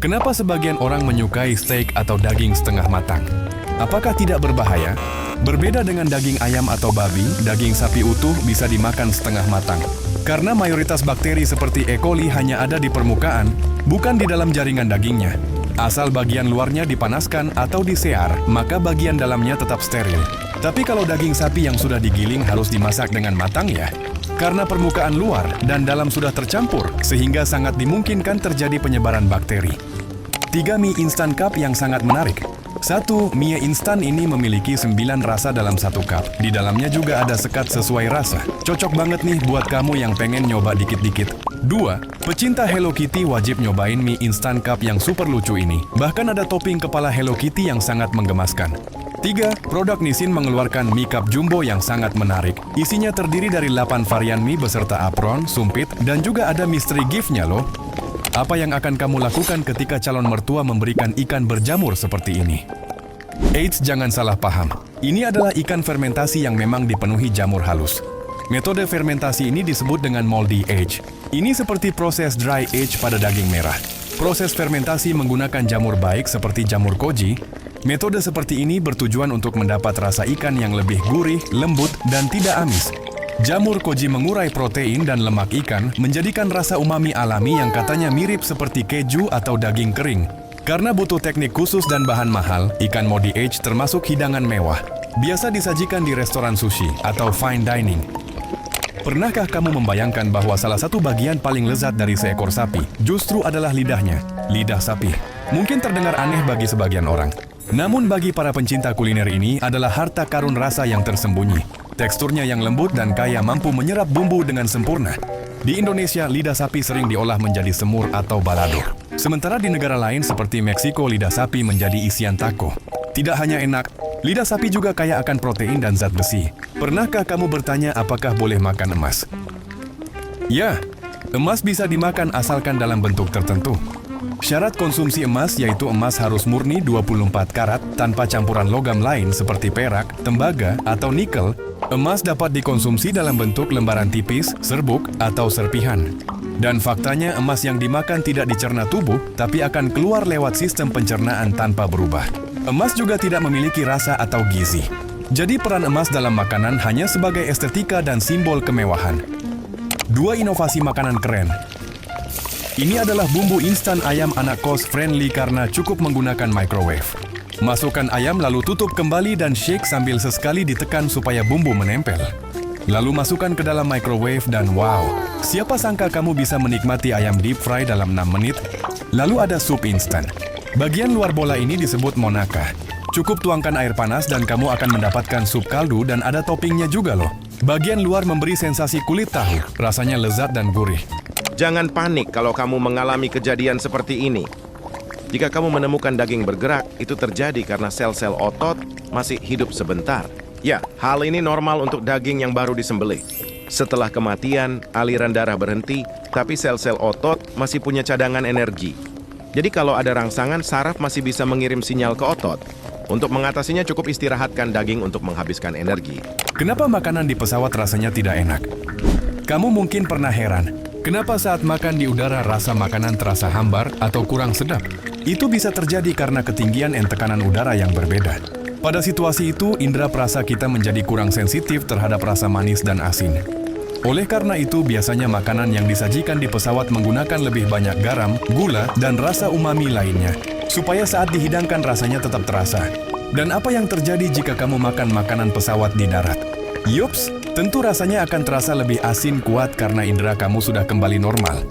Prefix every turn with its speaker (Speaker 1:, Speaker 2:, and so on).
Speaker 1: Kenapa sebagian orang menyukai steak atau daging setengah matang? Apakah tidak berbahaya? Berbeda dengan daging ayam atau babi, daging sapi utuh bisa dimakan setengah matang. Karena mayoritas bakteri seperti E. coli hanya ada di permukaan, bukan di dalam jaringan dagingnya. Asal bagian luarnya dipanaskan atau disear, maka bagian dalamnya tetap steril. Tapi kalau daging sapi yang sudah digiling harus dimasak dengan matang ya. Karena permukaan luar dan dalam sudah tercampur, sehingga sangat dimungkinkan terjadi penyebaran bakteri. 3 mie instan cup yang sangat menarik. 1. Mie instan ini memiliki 9 rasa dalam 1 cup. Di dalamnya juga ada sekat sesuai rasa. Cocok banget nih buat kamu yang pengen nyoba dikit-dikit. 2. Pecinta Hello Kitty wajib nyobain mie instan cup yang super lucu ini. Bahkan ada topping kepala Hello Kitty yang sangat menggemaskan. 3. Produk Nissin mengeluarkan mie cup jumbo yang sangat menarik. Isinya terdiri dari 8 varian mie beserta apron, sumpit, dan juga ada mystery gift-nya loh. Apa yang akan kamu lakukan ketika calon mertua memberikan ikan berjamur seperti ini? Eits, jangan salah paham. Ini adalah ikan fermentasi yang memang dipenuhi jamur halus. Metode fermentasi ini disebut dengan moldy age. Ini seperti proses dry age pada daging merah. Proses fermentasi menggunakan jamur baik seperti jamur koji. Metode seperti ini bertujuan untuk mendapat rasa ikan yang lebih gurih, lembut, dan tidak amis. Jamur koji mengurai protein dan lemak ikan, menjadikan rasa umami alami yang katanya mirip seperti keju atau daging kering. Karena butuh teknik khusus dan bahan mahal, ikan moldy age termasuk hidangan mewah. Biasa disajikan di restoran sushi atau fine dining. Pernahkah kamu membayangkan bahwa salah satu bagian paling lezat dari seekor sapi justru adalah lidahnya, lidah sapi? Mungkin terdengar aneh bagi sebagian orang. Namun bagi para pencinta kuliner ini adalah harta karun rasa yang tersembunyi. Teksturnya yang lembut dan kaya mampu menyerap bumbu dengan sempurna. Di Indonesia, lidah sapi sering diolah menjadi semur atau balado. Sementara di negara lain seperti Meksiko, lidah sapi menjadi isian taco. Tidak hanya enak, lidah sapi juga kaya akan protein dan zat besi. Pernahkah kamu bertanya apakah boleh makan emas? Ya, emas bisa dimakan asalkan dalam bentuk tertentu. Syarat konsumsi emas yaitu emas harus murni 24 karat tanpa campuran logam lain seperti perak, tembaga, atau nikel. Emas dapat dikonsumsi dalam bentuk lembaran tipis, serbuk, atau serpihan. Dan faktanya emas yang dimakan tidak dicerna tubuh, tapi akan keluar lewat sistem pencernaan tanpa berubah. Emas juga tidak memiliki rasa atau gizi. Jadi peran emas dalam makanan hanya sebagai estetika dan simbol kemewahan. 2 inovasi makanan keren. Ini adalah bumbu instan ayam anak kos friendly karena cukup menggunakan microwave. Masukkan ayam lalu tutup kembali dan shake sambil sesekali ditekan supaya bumbu menempel. Lalu masukkan ke dalam microwave dan wow, siapa sangka kamu bisa menikmati ayam deep fry dalam 6 menit? Lalu ada sup instan. Bagian luar bola ini disebut monaka. Cukup tuangkan air panas dan kamu akan mendapatkan sup kaldu dan ada toppingnya juga loh. Bagian luar memberi sensasi kulit tahu, rasanya lezat dan gurih.
Speaker 2: Jangan panik kalau kamu mengalami kejadian seperti ini. Jika kamu menemukan daging bergerak, itu terjadi karena sel-sel otot masih hidup sebentar. Ya, hal ini normal untuk daging yang baru disembelih. Setelah kematian, aliran darah berhenti, tapi sel-sel otot masih punya cadangan energi. Jadi kalau ada rangsangan, saraf masih bisa mengirim sinyal ke otot. Untuk mengatasinya cukup istirahatkan daging untuk menghabiskan energi.
Speaker 1: Kenapa makanan di pesawat rasanya tidak enak? Kamu mungkin pernah heran, kenapa saat makan di udara rasa makanan terasa hambar atau kurang sedap? Itu bisa terjadi karena ketinggian dan tekanan udara yang berbeda. Pada situasi itu, indera perasa kita menjadi kurang sensitif terhadap rasa manis dan asin. Oleh karena itu, biasanya makanan yang disajikan di pesawat menggunakan lebih banyak garam, gula, dan rasa umami lainnya, supaya saat dihidangkan rasanya tetap terasa. Dan apa yang terjadi jika kamu makan makanan pesawat di darat? Yups, tentu rasanya akan terasa lebih asin kuat karena indera kamu sudah kembali normal.